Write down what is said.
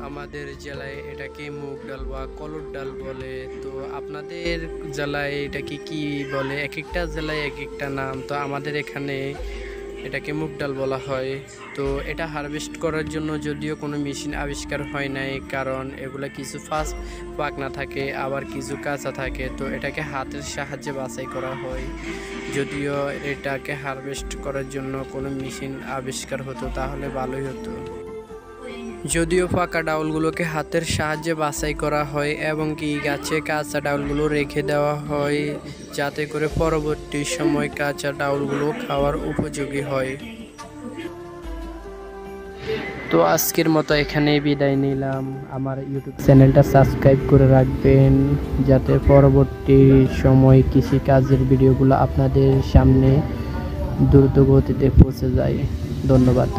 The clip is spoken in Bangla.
আমাদের জেলায় এটাকে মুগ ডাল বা কলর ডাল বলে। তো আপনাদের জেলায় এটাকে কি বলে? এক একটা জেলায় এক একটা নাম। তো আমাদের এখানে এটাকে মুগ ডাল বলা হয়। তো এটা হারভেস্ট করার জন্য যদিও কোনো মেশিন আবিষ্কার হয় নাই, কারণ এগুলা কিছু ফাস্ট পাকনা থাকে, আবার কিছু কাঁচা থাকে। তো এটাকে হাতের সাহায্যে বাছাই করা হয়। যদিও এটাকে হারভেস্ট করার জন্য কোনো মেশিন আবিষ্কার হতো তাহলে ভালোই হতো। যদিও পাকা ডাউলগুলোকে হাতের সাহায্যে বাছাই করা হয় এবং কি গাছে কাঁচা ডাউলগুলো রেখে দেওয়া হয়, যাতে করে পরবর্তী সময় কাঁচা ডাউলগুলো খাওয়ার উপযোগী হয়। তো আজকের মতো এখানেই বিদায় নিলাম। আমার ইউটিউব চ্যানেলটা সাবস্ক্রাইব করে রাখবেন, যাতে পরবর্তী সময় কৃষিকাজের ভিডিওগুলো আপনাদের সামনে দ্রুত গতিতে পৌঁছে যায়। ধন্যবাদ।